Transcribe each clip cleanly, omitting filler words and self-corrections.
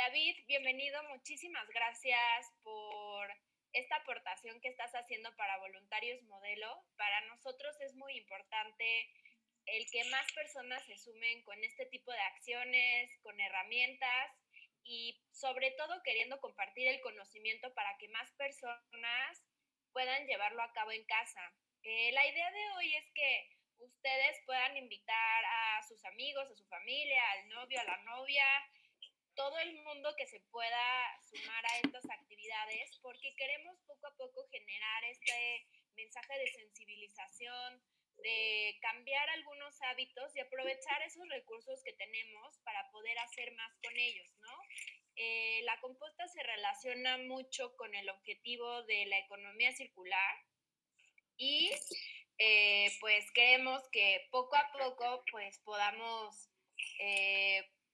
David, bienvenido. Muchísimas gracias por esta aportación que estás haciendo para Voluntarios Modelo. Para nosotros es muy importante el que más personas se sumen con este tipo de acciones, con herramientas y sobre todo queriendo compartir el conocimiento para que más personas puedan llevarlo a cabo en casa. La idea de hoy es que ustedes puedan invitar a sus amigos, a su familia, al novio, a la novia, todo el mundo que se pueda sumar a estas actividades, porque queremos poco a poco generar este mensaje de sensibilización, de cambiar algunos hábitos y aprovechar esos recursos que tenemos para poder hacer más con ellos, ¿no? La composta se relaciona mucho con el objetivo de la economía circular y pues queremos que poco a poco pues podamos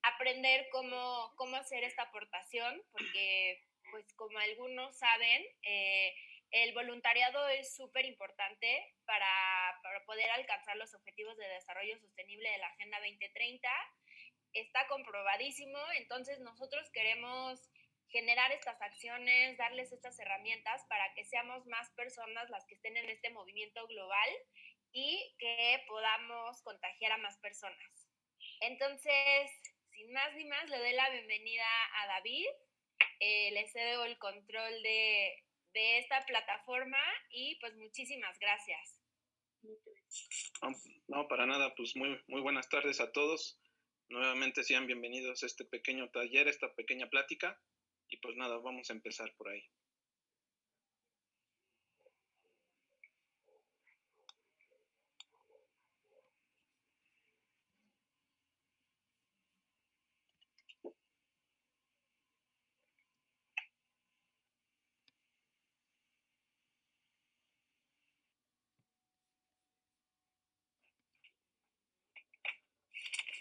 aprender cómo hacer esta aportación, porque pues como algunos saben, el voluntariado es súper importante para poder alcanzar los objetivos de desarrollo sostenible de la Agenda 2030. Está comprobadísimo, entonces nosotros queremos generar estas acciones, darles estas herramientas para que seamos más personas las que estén en este movimiento global y que podamos contagiar a más personas. Entonces, sin más ni más, le doy la bienvenida a David, le cedo el control de esta plataforma y pues muchísimas gracias. No, para nada, pues muy buenas tardes a todos. Nuevamente sean bienvenidos a este pequeño taller, esta pequeña plática. Y pues nada, vamos a empezar por ahí.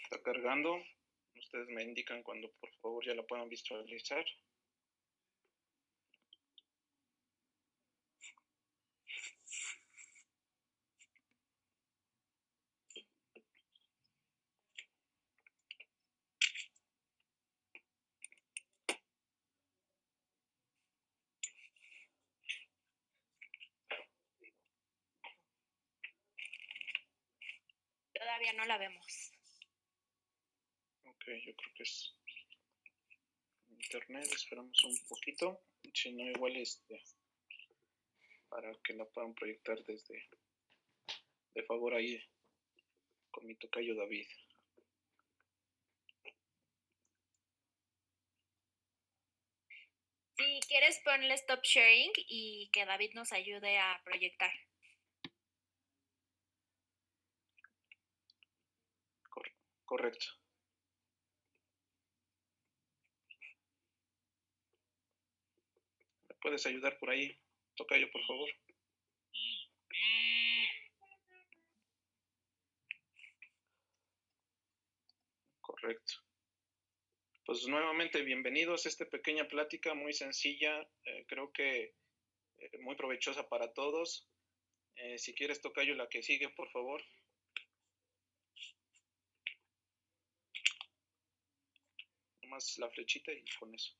Está cargando. Ustedes me indican cuando por favor ya la puedan visualizar. Todavía no la vemos. Ok, yo creo que es internet. Esperamos un poquito. Si no, igual para que la puedan proyectar de favor ahí con mi tocayo David. Si quieres, ponle stop sharing y que David nos ayude a proyectar. Correcto. ¿Me puedes ayudar por ahí, tocayo, por favor? Correcto. Pues nuevamente bienvenidos a esta pequeña plática muy sencilla, creo que muy provechosa para todos. Si quieres, tocayo, la que sigue, por favor. Nomás la flechita y con eso.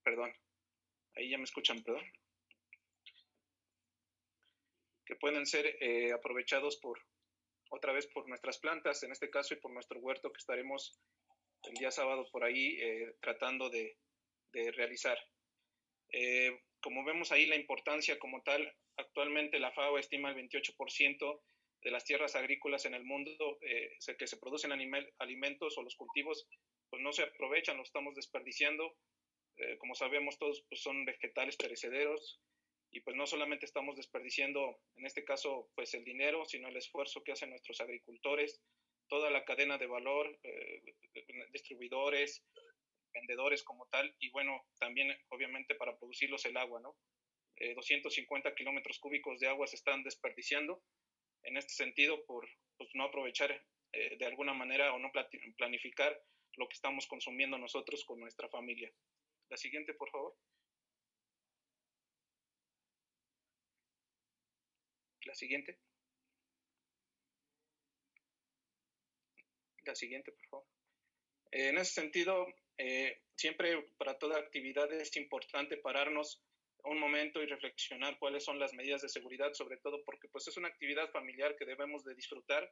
Perdón, ahí ya me escuchan, perdón. Que pueden ser aprovechados otra vez por nuestras plantas, en este caso, y por nuestro huerto que estaremos el día sábado por ahí tratando de realizar. Como vemos ahí la importancia como tal, actualmente la FAO estima el 28% de las tierras agrícolas en el mundo que se producen alimentos o los cultivos, pues no se aprovechan, los estamos desperdiciando. Como sabemos todos, pues son vegetales perecederos y pues no solamente estamos desperdiciando, en este caso, pues el dinero, sino el esfuerzo que hacen nuestros agricultores, toda la cadena de valor, distribuidores, vendedores como tal, y bueno, también obviamente para producirlos el agua, ¿no? 250 kilómetros cúbicos de agua se están desperdiciando, en este sentido por pues, no aprovechar de alguna manera o no planificar lo que estamos consumiendo nosotros con nuestra familia. La siguiente, por favor. La siguiente. La siguiente, por favor. En ese sentido, siempre para toda actividad es importante pararnos un momento y reflexionar cuáles son las medidas de seguridad, sobre todo porque pues es una actividad familiar que debemos de disfrutar,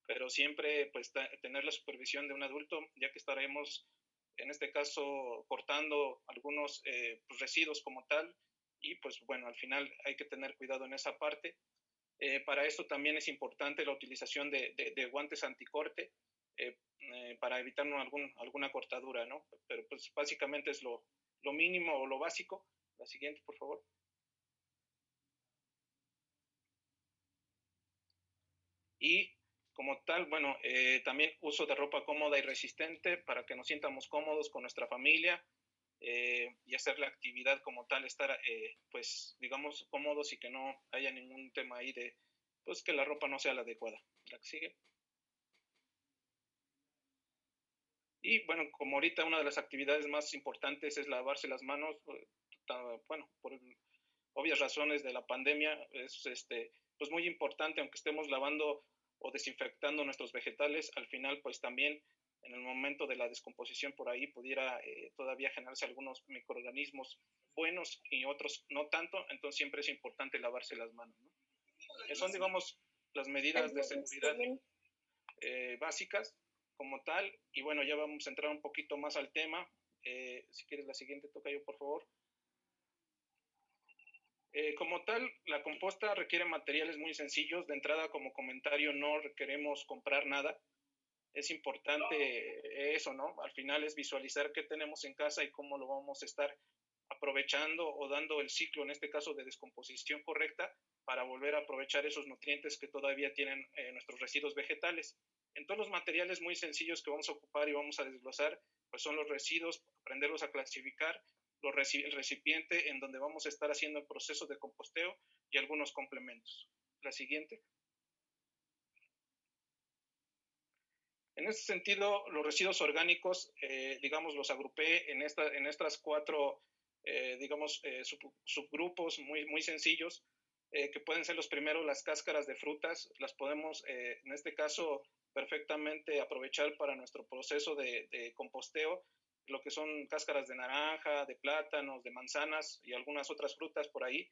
pero siempre pues tener la supervisión de un adulto, ya que estaremos en este caso cortando algunos pues, residuos como tal, y pues bueno, al final hay que tener cuidado en esa parte. Para esto también es importante la utilización de guantes anticorte para evitar alguna cortadura, ¿no? Pero pues básicamente es lo mínimo o lo básico. La siguiente, por favor. Y como tal, bueno, también uso de ropa cómoda y resistente para que nos sientamos cómodos con nuestra familia y hacer la actividad como tal, estar, pues, digamos, cómodos y que no haya ningún tema ahí de, pues, que la ropa no sea la adecuada. La que sigue. Y bueno, como ahorita una de las actividades más importantes es lavarse las manos, bueno, por obvias razones de la pandemia, es pues muy importante, aunque estemos lavando o desinfectando nuestros vegetales, al final pues también en el momento de la descomposición por ahí pudiera todavía generarse algunos microorganismos buenos y otros no tanto, entonces siempre es importante lavarse las manos, ¿no? Son, digamos, las medidas de seguridad básicas como tal, y bueno, ya vamos a entrar un poquito más al tema. Si quieres la siguiente, tocayo, por favor. Como tal, la composta requiere materiales muy sencillos. De entrada, como comentario, no requeremos comprar nada. Es importante eso, ¿no? Al final es visualizar qué tenemos en casa y cómo lo vamos a estar aprovechando o dando el ciclo, en este caso de descomposición correcta, para volver a aprovechar esos nutrientes que todavía tienen nuestros residuos vegetales. Entonces los materiales muy sencillos que vamos a ocupar y vamos a desglosar, pues son los residuos, aprenderlos a clasificar, el recipiente en donde vamos a estar haciendo el proceso de composteo y algunos complementos. La siguiente. En este sentido, los residuos orgánicos, digamos, los agrupé en estas cuatro, digamos, subgrupos muy sencillos, que pueden ser los primeros, las cáscaras de frutas, las podemos, en este caso, perfectamente aprovechar para nuestro proceso de composteo, lo que son cáscaras de naranja, de plátanos, de manzanas y algunas otras frutas por ahí.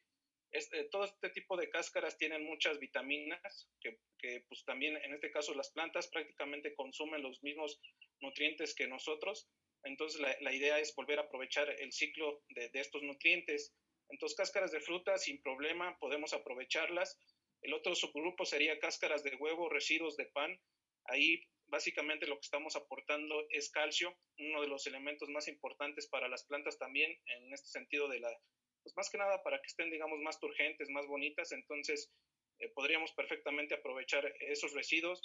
Todo este tipo de cáscaras tienen muchas vitaminas que pues también en este caso las plantas prácticamente consumen los mismos nutrientes que nosotros. Entonces la idea es volver a aprovechar el ciclo de estos nutrientes. Entonces cáscaras de fruta sin problema podemos aprovecharlas. El otro subgrupo sería cáscaras de huevo, residuos de pan. Ahí básicamente lo que estamos aportando es calcio, uno de los elementos más importantes para las plantas también en este sentido de pues más que nada para que estén, digamos, más turgentes, más bonitas, entonces podríamos perfectamente aprovechar esos residuos.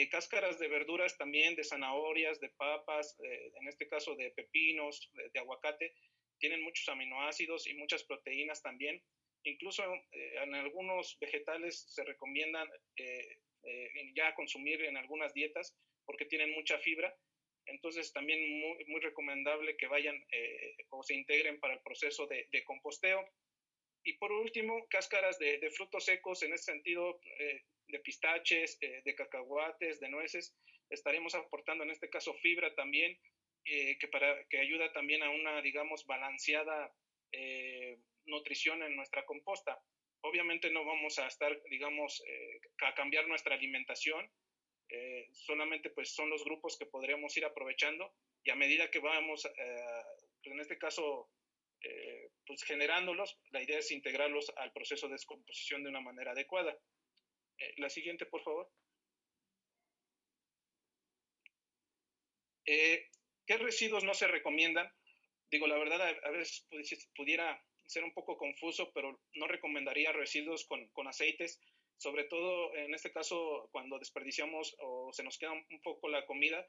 Cáscaras de verduras también, de zanahorias, de papas, en este caso de pepinos, de aguacate, tienen muchos aminoácidos y muchas proteínas también. Incluso en algunos vegetales se recomiendan ya consumir en algunas dietas porque tienen mucha fibra. Entonces también muy recomendable que vayan o se integren para el proceso de composteo. Y por último, cáscaras de frutos secos, en ese sentido, de pistaches, de cacahuates, de nueces, estaremos aportando en este caso fibra también, que ayuda también a una, digamos, balanceada nutrición en nuestra composta. Obviamente no vamos a estar, digamos, a cambiar nuestra alimentación, solamente pues son los grupos que podríamos ir aprovechando y a medida que vamos, en este caso, pues generándolos, la idea es integrarlos al proceso de descomposición de una manera adecuada. La siguiente, por favor. ¿Qué residuos no se recomiendan? Digo, la verdad, a veces pudiera ser un poco confuso, pero no recomendaría residuos con aceites, sobre todo en este caso cuando desperdiciamos o se nos queda un poco la comida.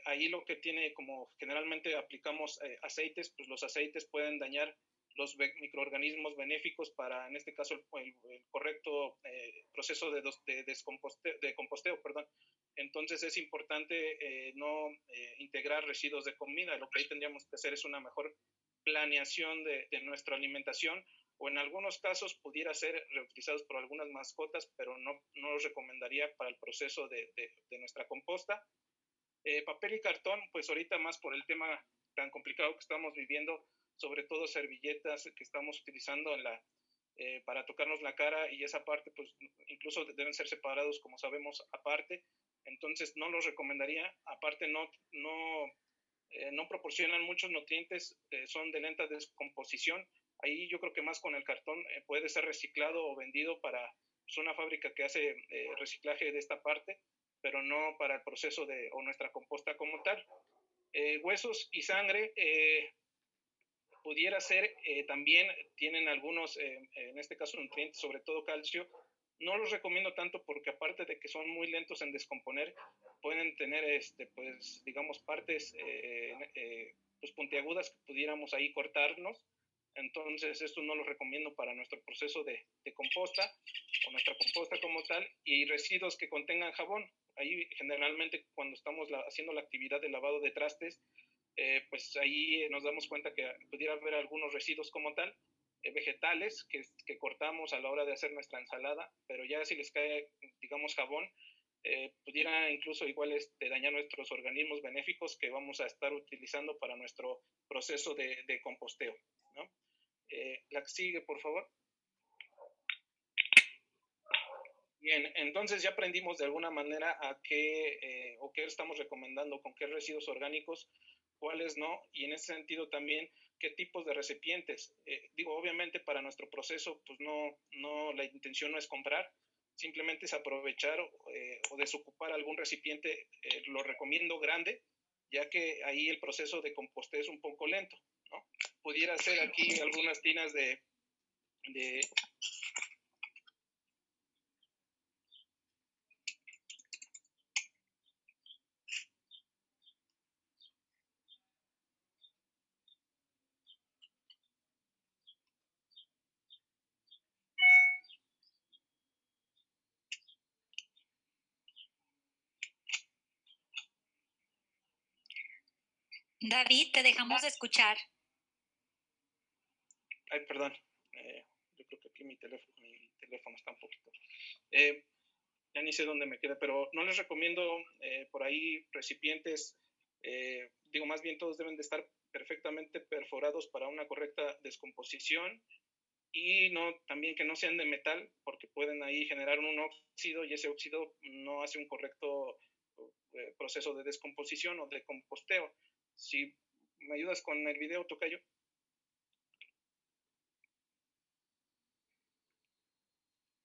Ahí lo que tiene, como generalmente aplicamos aceites, pues los aceites pueden dañar los microorganismos benéficos para, en este caso, el correcto proceso de composteo, perdón. Entonces es importante no integrar residuos de comida. Lo que ahí tendríamos que hacer es una mejor planeación de nuestra alimentación, o en algunos casos pudiera ser reutilizados por algunas mascotas, pero no los recomendaría para el proceso de nuestra composta. Papel y cartón, pues ahorita más por el tema tan complicado que estamos viviendo, sobre todo servilletas que estamos utilizando para tocarnos la cara, y esa parte pues incluso deben ser separados, como sabemos, aparte. Entonces no los recomendaría. Aparte no proporcionan muchos nutrientes, son de lenta descomposición. Ahí yo creo que más con el cartón puede ser reciclado o vendido para pues, una fábrica que hace reciclaje de esta parte, pero no para el proceso o nuestra composta como tal. Huesos y sangre pudiera ser, también tienen algunos, en este caso nutrientes, sobre todo calcio. No los recomiendo tanto porque aparte de que son muy lentos en descomponer, pueden tener, pues, digamos, partes pues, puntiagudas que pudiéramos ahí cortarnos. Entonces, esto no lo recomiendo para nuestro proceso de composta o nuestra composta como tal. Y residuos que contengan jabón. Ahí generalmente cuando estamos haciendo la actividad de lavado de trastes, pues ahí nos damos cuenta que pudiera haber algunos residuos como tal, vegetales que cortamos a la hora de hacer nuestra ensalada, pero ya si les cae, digamos, jabón, pudiera incluso igual dañar nuestros organismos benéficos que vamos a estar utilizando para nuestro proceso de composteo, ¿no? La que sigue, por favor. Bien, entonces ya aprendimos de alguna manera a qué o qué estamos recomendando, con qué residuos orgánicos, cuáles no, y en ese sentido también qué tipos de recipientes. Digo, obviamente para nuestro proceso, pues no, la intención no es comprar, simplemente es aprovechar o desocupar algún recipiente. Lo recomiendo grande, ya que ahí el proceso de composteo es un poco lento, ¿no? Pudiera ser aquí algunas tinas de David, te dejamos de escuchar. Ay, perdón. Yo creo que aquí mi teléfono está un poquito. Ya ni sé dónde me queda, pero no les recomiendo por ahí recipientes. Digo, más bien todos deben de estar perfectamente perforados para una correcta descomposición, y también que no sean de metal, porque pueden ahí generar un óxido, y ese óxido no hace un correcto proceso de descomposición o de composteo. Si me ayudas con el video, tocayo.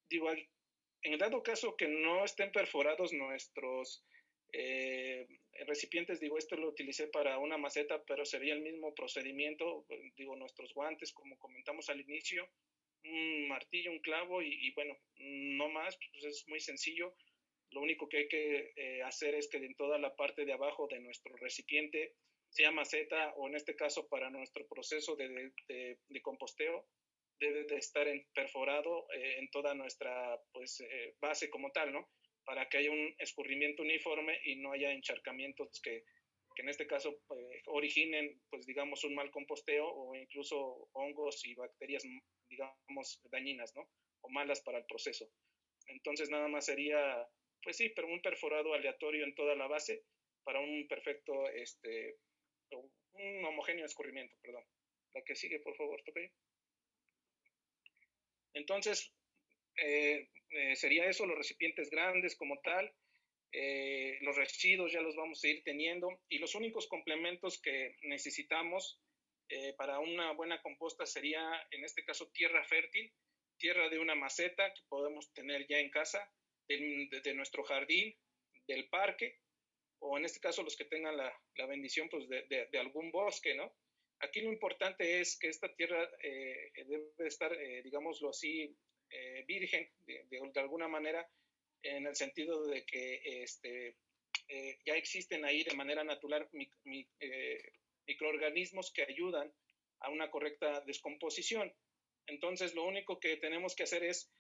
Digo, en dado caso que no estén perforados nuestros recipientes, digo, esto lo utilicé para una maceta, pero sería el mismo procedimiento. Digo, nuestros guantes, como comentamos al inicio, un martillo, un clavo y bueno, no más, pues es muy sencillo. Lo único que hay que hacer es que en toda la parte de abajo de nuestro recipiente, sea maceta o en este caso para nuestro proceso de composteo, debe de estar perforado en toda nuestra pues, base como tal, ¿no? Para que haya un escurrimiento uniforme y no haya encharcamientos que en este caso originen, pues digamos, un mal composteo o incluso hongos y bacterias, digamos, dañinas, ¿no? O malas para el proceso. Entonces nada más sería, pues sí, pero un perforado aleatorio en toda la base para un perfecto, un homogéneo escurrimiento, perdón. La que sigue, por favor, Tocayo. Entonces, sería eso, los recipientes grandes como tal. Los residuos ya los vamos a ir teniendo, y los únicos complementos que necesitamos para una buena composta sería, en este caso, tierra fértil, tierra de una maceta que podemos tener ya en casa, de nuestro jardín, del parque, o en este caso los que tengan la bendición pues, de algún bosque, ¿no? Aquí lo importante es que esta tierra debe estar, digámoslo así, virgen, de alguna manera, en el sentido de que ya existen ahí de manera natural microorganismos que ayudan a una correcta descomposición. Entonces, lo único que tenemos que hacer es,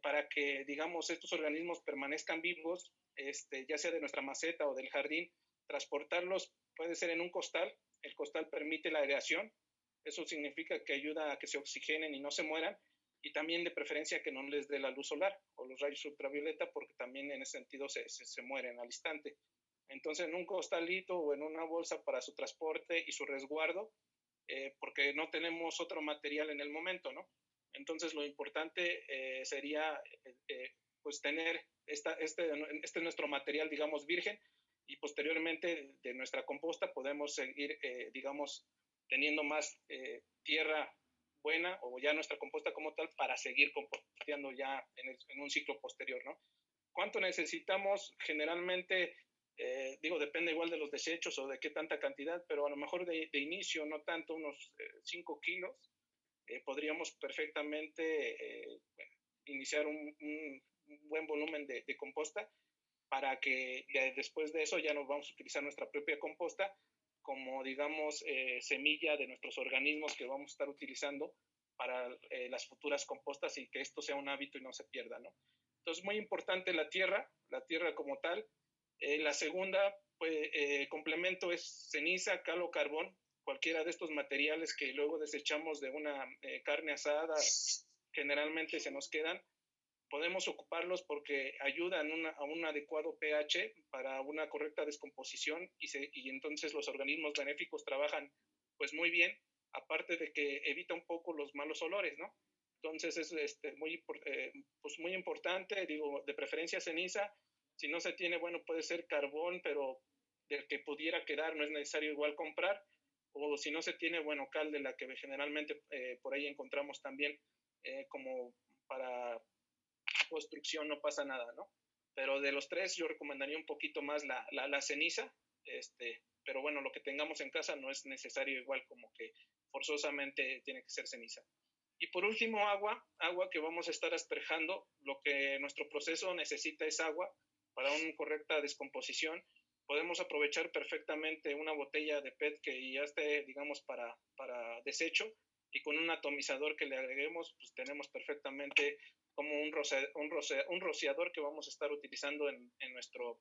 para que, digamos, estos organismos permanezcan vivos, ya sea de nuestra maceta o del jardín, transportarlos puede ser en un costal. El costal permite la aireación. Eso significa que ayuda a que se oxigenen y no se mueran. Y también de preferencia que no les dé la luz solar o los rayos ultravioleta, porque también en ese sentido se mueren al instante. Entonces, en un costalito o en una bolsa para su transporte y su resguardo, porque no tenemos otro material en el momento, ¿no? Entonces, lo importante sería pues tener este es nuestro material, digamos, virgen, y posteriormente de nuestra composta podemos seguir, digamos, teniendo más tierra buena o ya nuestra composta como tal para seguir composteando ya en un ciclo posterior, ¿no? ¿Cuánto necesitamos? Generalmente, digo, depende igual de los desechos o de qué tanta cantidad, pero a lo mejor de inicio no tanto, unos 5 kilos, podríamos perfectamente iniciar un buen volumen de composta para que después de eso ya nos vamos a utilizar nuestra propia composta como, digamos, semilla de nuestros organismos que vamos a estar utilizando para las futuras compostas y que esto sea un hábito y no se pierda, ¿no? Entonces, muy importante la tierra como tal. La segunda, pues, complemento es ceniza, cal o carbón, cualquiera de estos materiales que luego desechamos de una carne asada, generalmente se nos quedan. Podemos ocuparlos porque ayudan a un adecuado pH para una correcta descomposición y entonces los organismos benéficos trabajan pues muy bien, aparte de que evita un poco los malos olores, ¿no? Entonces es pues muy importante, digo, de preferencia ceniza. Si no se tiene, bueno, puede ser carbón, pero del que pudiera quedar, no es necesario igual comprar. O si no se tiene, bueno, cal, de la que generalmente por ahí encontramos también como para construcción, no pasa nada, ¿no? Pero de los tres yo recomendaría un poquito más la ceniza, pero bueno, lo que tengamos en casa no es necesario igual como que forzosamente tiene que ser ceniza. Y por último, agua que vamos a estar asperjando. Lo que nuestro proceso necesita es agua para una correcta descomposición. Podemos aprovechar perfectamente una botella de PET que ya esté, digamos, para desecho, y con un atomizador que le agreguemos, pues tenemos perfectamente como un rociador que vamos a estar utilizando en nuestro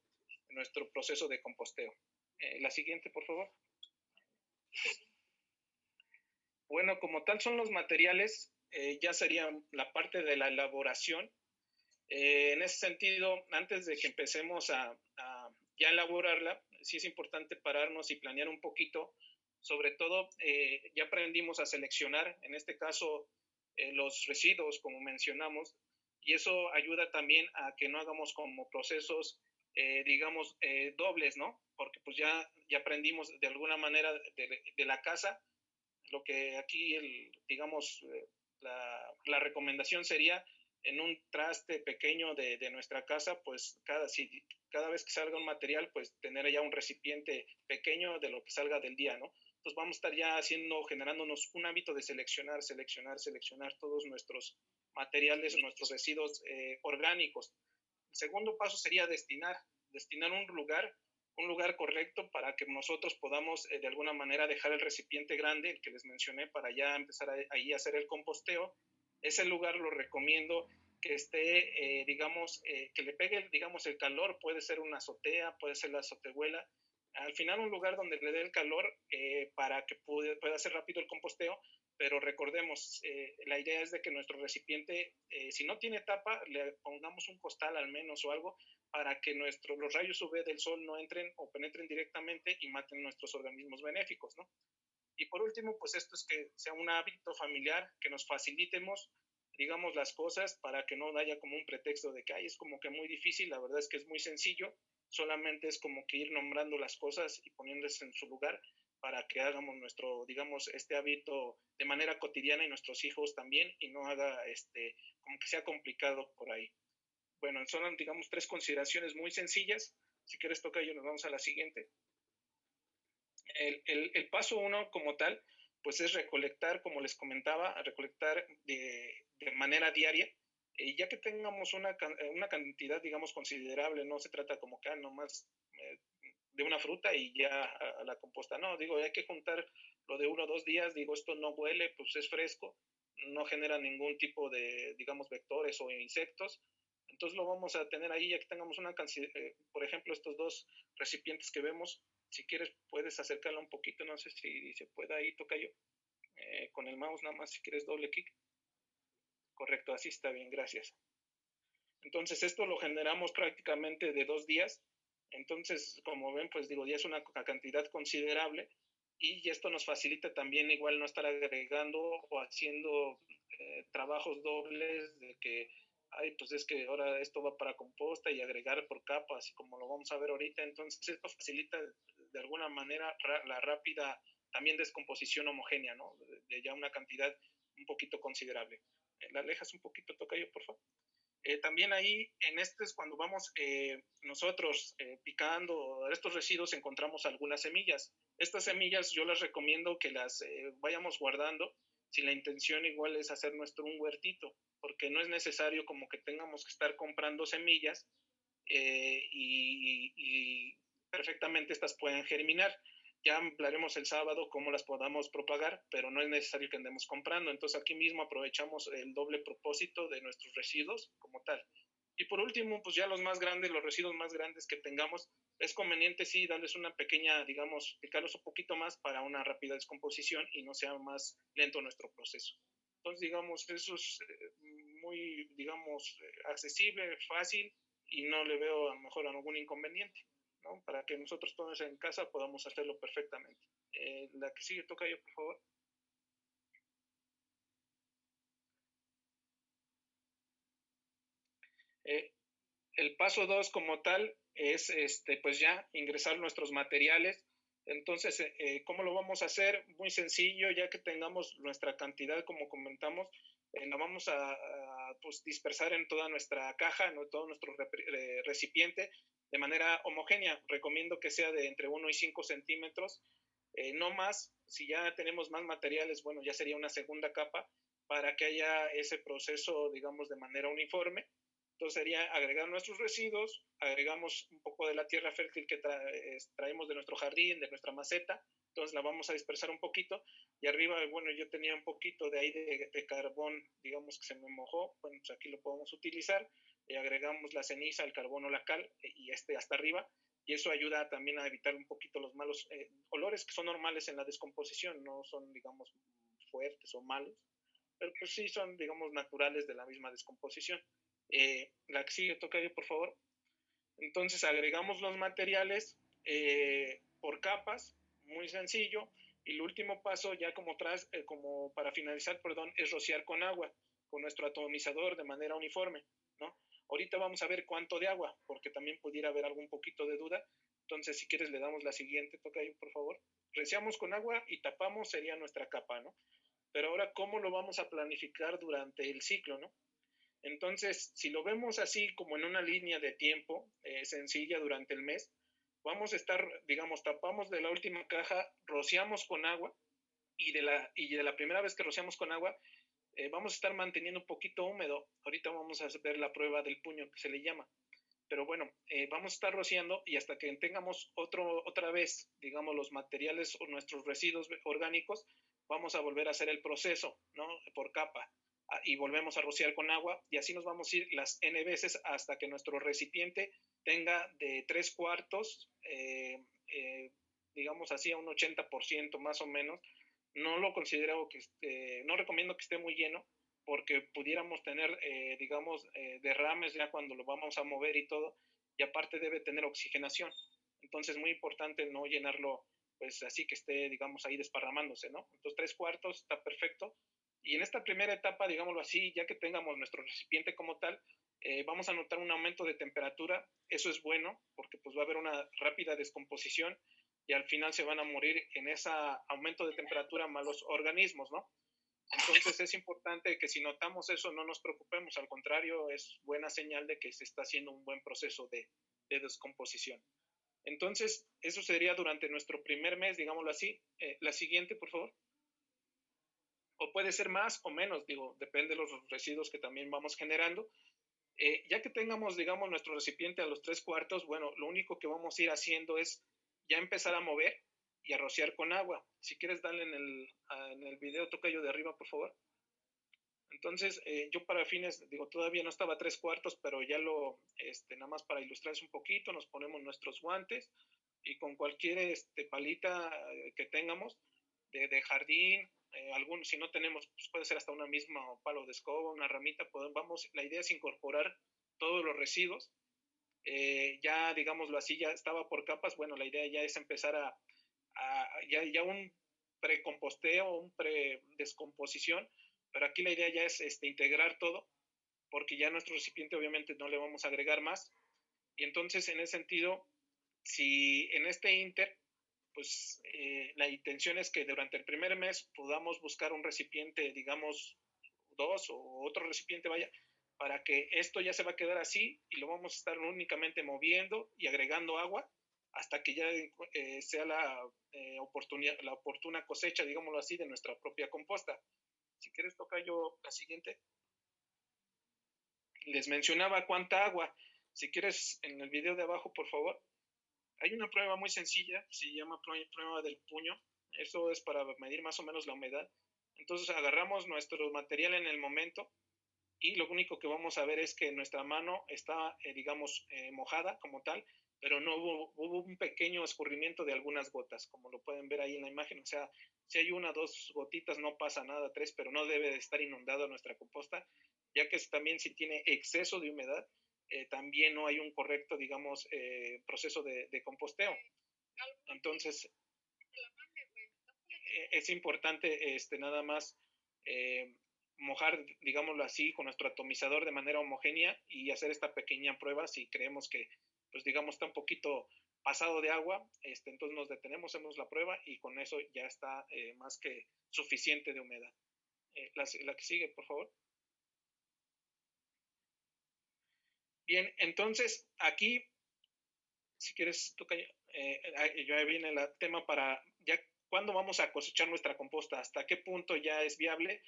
proceso de composteo. La siguiente, por favor. Bueno, como tal son los materiales, ya sería la parte de la elaboración. En ese sentido, antes de que empecemos a ya elaborarla, sí es importante pararnos y planear un poquito. Sobre todo, ya aprendimos a seleccionar, en este caso, los residuos, como mencionamos, y eso ayuda también a que no hagamos como procesos, digamos, dobles, ¿no? Porque pues ya aprendimos de alguna manera de la casa. Lo que aquí, digamos, la recomendación sería en un traste pequeño de nuestra casa, pues cada vez que salga un material, pues tener ya un recipiente pequeño de lo que salga del día, ¿no? Entonces vamos a estar ya generándonos un hábito de seleccionar todos nuestros materiales, nuestros residuos orgánicos. El segundo paso sería destinar un lugar correcto para que nosotros podamos de alguna manera dejar el recipiente grande, el que les mencioné, para ya empezar ahí a hacer el composteo. Ese lugar lo recomiendo que esté, digamos, que le pegue, digamos, el calor. Puede ser una azotea, puede ser la azotehuela. Al final un lugar donde le dé el calor para que pueda hacer rápido el composteo, pero recordemos, la idea es de que nuestro recipiente, si no tiene tapa, le pongamos un costal al menos o algo para que los rayos UV del sol no entren o penetren directamente y maten nuestros organismos benéficos, ¿no? Y por último, pues esto es que sea un hábito familiar, que nos facilitemos, digamos, las cosas para que no haya como un pretexto de que, ay, es como que muy difícil. La verdad es que es muy sencillo, solamente es como que ir nombrando las cosas y poniéndose en su lugar para que hagamos digamos, este hábito de manera cotidiana y nuestros hijos también, y no haga como que sea complicado por ahí. Bueno, son, digamos, tres consideraciones muy sencillas. Si quieres, Tocayo, nos vamos a la siguiente. El paso uno como tal, pues es recolectar, como les comentaba, recolectar de manera diaria. Ya que tengamos una cantidad, digamos, considerable, no se trata como que nomás de una fruta y ya a la composta. No, digo, hay que juntar lo de 1 o 2 días, digo, esto no huele, pues es fresco, no genera ningún tipo de, digamos, vectores o insectos. Entonces lo vamos a tener ahí, ya que tengamos una cantidad, por ejemplo, estos dos recipientes que vemos, si quieres puedes acercarla un poquito, no sé si se puede ahí, tocayo, con el mouse nada más, si quieres doble clic. Correcto, así está bien, gracias. Entonces esto lo generamos prácticamente de 2 días. Entonces, como ven, pues digo, ya es una cantidad considerable y esto nos facilita también igual no estar agregando o haciendo trabajos dobles de que, ay, pues es que ahora esto va para composta y agregar por capas, así como lo vamos a ver ahorita. Entonces esto facilita de alguna manera la rápida también descomposición homogénea, ¿no? De ya una cantidad un poquito considerable. ¿La alejas un poquito, tocayo, por favor? También ahí, en este es cuando vamos nosotros picando estos residuos, encontramos algunas semillas. Estas semillas yo les recomiendo que las vayamos guardando si la intención igual es hacer un huertito, porque no es necesario como que tengamos que estar comprando semillas y perfectamente estas pueden germinar. Ya hablaremos el sábado cómo las podamos propagar, pero no es necesario que andemos comprando. Entonces aquí mismo aprovechamos el doble propósito de nuestros residuos como tal. Y por último, pues ya los más grandes, los residuos más grandes que tengamos, es conveniente sí darles una pequeña, digamos, picarlos un poquito más para una rápida descomposición y no sea más lento nuestro proceso. Entonces, digamos, eso es muy, digamos, accesible, fácil y no le veo a lo mejor algún inconveniente, ¿no? Para que nosotros todos en casa podamos hacerlo perfectamente. La que sigue, toca yo, por favor. Eh, el paso 2 como tal es pues ya ingresar nuestros materiales. Entonces, ¿cómo lo vamos a hacer? Muy sencillo, ya que tengamos nuestra cantidad, como comentamos, la vamos a pues, dispersar en toda nuestra caja, en todo nuestro recipiente, de manera homogénea. Recomiendo que sea de entre 1 y 5 centímetros, no más. Si ya tenemos más materiales, bueno, ya sería una segunda capa para que haya ese proceso, digamos, de manera uniforme. Entonces sería agregar nuestros residuos, agregamos un poco de la tierra fértil que traemos de nuestro jardín, de nuestra maceta, entonces la vamos a dispersar un poquito y arriba, bueno, yo tenía un poquito de ahí de carbón, digamos que se me mojó, bueno, pues aquí lo podemos utilizar, y agregamos la ceniza, el carbón o la cal y hasta arriba, y eso ayuda también a evitar un poquito los malos olores que son normales en la descomposición, no son, digamos, fuertes o malos, pero pues sí son, digamos, naturales de la misma descomposición. La que sigue, tocayo, por favor. Entonces agregamos los materiales por capas, muy sencillo. Y el último paso, ya como para finalizar, perdón, es rociar con agua, con nuestro atomizador de manera uniforme, ¿no? Ahorita vamos a ver cuánto de agua, porque también pudiera haber algún poquito de duda. Entonces, si quieres, le damos la siguiente, tocayo, por favor. Rociamos con agua y tapamos, sería nuestra capa, ¿no? Pero ahora, ¿cómo lo vamos a planificar durante el ciclo, ¿no? Entonces, si lo vemos así como en una línea de tiempo sencilla durante el mes, vamos a estar, digamos, tapamos de la última caja, rociamos con agua y de la primera vez que rociamos con agua, vamos a estar manteniendo un poquito húmedo. Ahorita vamos a ver la prueba del puño que se le llama. Pero bueno, vamos a estar rociando y hasta que tengamos otra vez, digamos, los materiales o nuestros residuos orgánicos, vamos a volver a hacer el proceso, ¿no? Por capa. Y volvemos a rociar con agua y así nos vamos a ir las N veces hasta que nuestro recipiente tenga de 3/4, digamos así, a un 80% más o menos. No lo considero no recomiendo que esté muy lleno, porque pudiéramos tener, digamos, derrames ya cuando lo vamos a mover y todo, y aparte debe tener oxigenación. Entonces es muy importante no llenarlo, pues así que esté, digamos, ahí desparramándose, ¿no? Entonces 3/4 está perfecto. Y en esta primera etapa, digámoslo así, ya que tengamos nuestro recipiente como tal, vamos a notar un aumento de temperatura. Eso es bueno, porque pues va a haber una rápida descomposición y al final se van a morir en ese aumento de temperatura malos organismos, ¿no? Entonces es importante que si notamos eso no nos preocupemos, al contrario, es buena señal de que se está haciendo un buen proceso de descomposición. Entonces, eso sería durante nuestro primer mes, digámoslo así. La siguiente, por favor. O puede ser más o menos, digo, depende de los residuos que también vamos generando. Ya que tengamos, digamos, nuestro recipiente a los 3/4, bueno, lo único que vamos a ir haciendo es ya empezar a mover y a rociar con agua. Si quieres, dale en el video tocayo de arriba, por favor. Entonces, yo para fines, digo, todavía no estaba a 3/4, pero ya nada más para ilustrarles un poquito, nos ponemos nuestros guantes y con cualquier palita que tengamos de jardín, si no tenemos, pues puede ser hasta una misma palo de escoba, una ramita, la idea es incorporar todos los residuos. Ya, digámoslo así, ya estaba por capas, bueno, la idea ya es empezar ya un precomposteo, un predescomposición, pero aquí la idea ya es integrar todo, porque ya a nuestro recipiente obviamente no le vamos a agregar más, y entonces en ese sentido, si en este inter, pues la intención es que durante el primer mes podamos buscar un recipiente, digamos, 2 o otro recipiente, vaya, para que esto ya se va a quedar así y lo vamos a estar únicamente moviendo y agregando agua hasta que ya sea la oportuna cosecha, digámoslo así, de nuestra propia composta. Si quieres, toca yo la siguiente. Les mencionaba cuánta agua. Si quieres, en el video de abajo, por favor, hay una prueba muy sencilla, se llama prueba del puño. Eso es para medir más o menos la humedad. Entonces agarramos nuestro material en el momento y lo único que vamos a ver es que nuestra mano está, digamos, mojada como tal, pero no hubo un pequeño escurrimiento de algunas gotas, como lo pueden ver ahí en la imagen. O sea, si hay 1 o 2 gotitas no pasa nada, 3, pero no debe de estar inundada nuestra composta, ya que también si tiene exceso de humedad, también no hay un correcto, digamos, proceso de composteo. Entonces, es importante nada más mojar, digámoslo así, con nuestro atomizador de manera homogénea y hacer esta pequeña prueba. Si creemos que, pues digamos, está un poquito pasado de agua, entonces nos detenemos, hacemos la prueba y con eso ya está más que suficiente de humedad. La que sigue, por favor. Bien, entonces aquí, si quieres, toca ya viene el tema para ya cuándo vamos a cosechar nuestra composta, hasta qué punto ya es viable.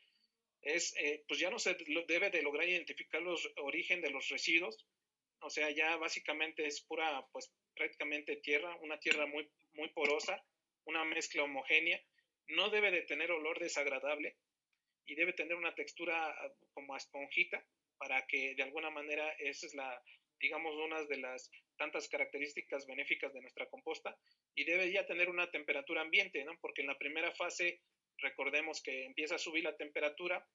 Pues ya no se debe de lograr identificar los origen de los residuos, o sea, ya básicamente es pura, pues prácticamente tierra, una tierra muy, muy porosa, una mezcla homogénea, no debe de tener olor desagradable y debe tener una textura como esponjita para que de alguna manera esa es digamos, una de las tantas características benéficas de nuestra composta y debe ya tener una temperatura ambiente, ¿no? Porque en la primera fase recordemos que empieza a subir la temperatura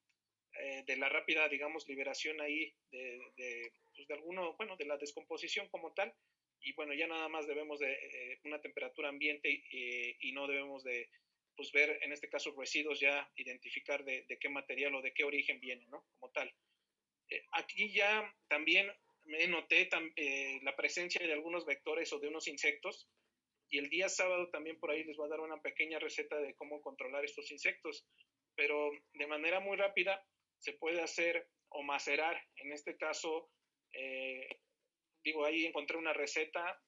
de la rápida, digamos, liberación ahí pues bueno, de la descomposición como tal, y bueno, ya nada más debemos de una temperatura ambiente y no debemos de, pues ver, en este caso, residuos, ya identificar de qué material o de qué origen viene, ¿no? Como tal. Aquí ya también me noté la presencia de algunos vectores o de unos insectos, y el día sábado también por ahí les voy a dar una pequeña receta de cómo controlar estos insectos, pero de manera muy rápida se puede hacer o macerar, en este caso, digo, ahí encontré una receta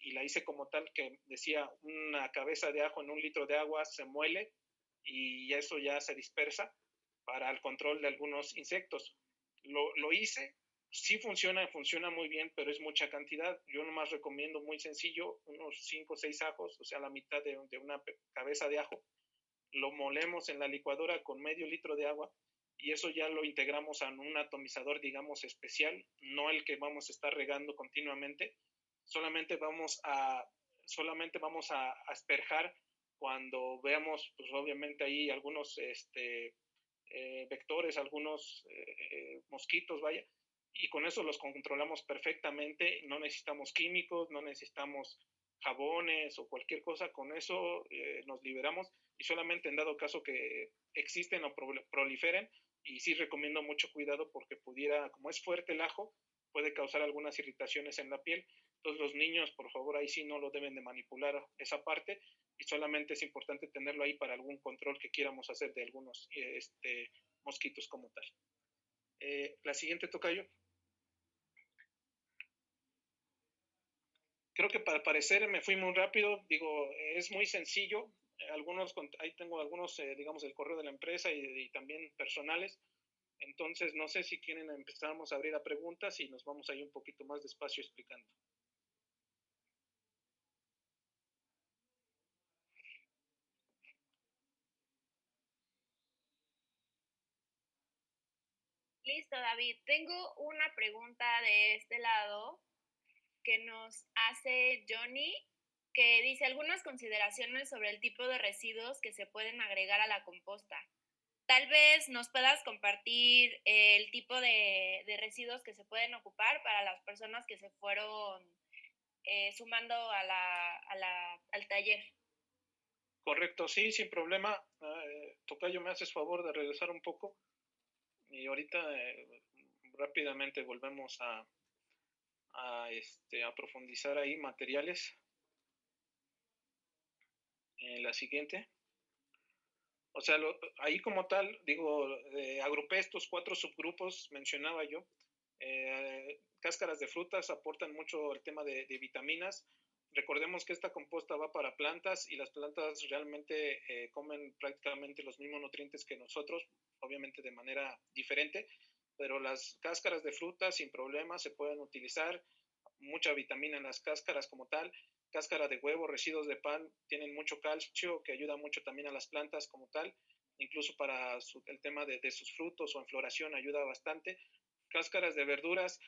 y la hice como tal que decía una cabeza de ajo en 1 litro de agua se muele y eso ya se dispersa para el control de algunos insectos. Lo hice, sí funciona muy bien, pero es mucha cantidad. Yo nomás recomiendo muy sencillo, unos 5 o 6 ajos, o sea, la mitad de una cabeza de ajo. Lo molemos en la licuadora con medio litro de agua y eso ya lo integramos a un atomizador, digamos, especial, no el que vamos a estar regando continuamente. Solamente vamos a asperjar cuando veamos, pues obviamente ahí algunos vectores, algunos mosquitos, vaya, y con eso los controlamos perfectamente, no necesitamos químicos, no necesitamos jabones o cualquier cosa, con eso nos liberamos y solamente en dado caso que existen o proliferen, y sí recomiendo mucho cuidado porque pudiera, como es fuerte el ajo, puede causar algunas irritaciones en la piel. Entonces los niños, por favor, ahí sí no lo deben de manipular esa parte y solamente es importante tenerlo ahí para algún control que quieramos hacer de algunos mosquitos como tal. La siguiente, tocayo. Creo que para parecer me fui muy rápido, digo, es muy sencillo. Ahí tengo algunos, digamos, del correo de la empresa y también personales. Entonces, no sé si quieren empezamos a abrir a preguntas y nos vamos ahí un poquito más despacio explicando. David, tengo una pregunta de este lado que nos hace Johnny, que dice algunas consideraciones sobre el tipo de residuos que se pueden agregar a la composta. Tal vez nos puedas compartir el tipo de residuos que se pueden ocupar para las personas que se fueron sumando al taller. Correcto, sí, sin problema. Tocayo, ¿me haces favor de regresar un poco? Y ahorita rápidamente volvemos a profundizar ahí materiales. La siguiente. O sea, ahí como tal, digo, agrupé estos 4 subgrupos, mencionaba yo. Cáscaras de frutas aportan mucho el tema de vitaminas. Recordemos que esta composta va para plantas y las plantas realmente comen prácticamente los mismos nutrientes que nosotros, obviamente de manera diferente, pero las cáscaras de frutas sin problema se pueden utilizar, mucha vitamina en las cáscaras como tal. Cáscara de huevo, residuos de pan, tienen mucho calcio que ayuda mucho también a las plantas como tal, incluso para el tema de sus frutos o en floración ayuda bastante. Cáscaras de verduras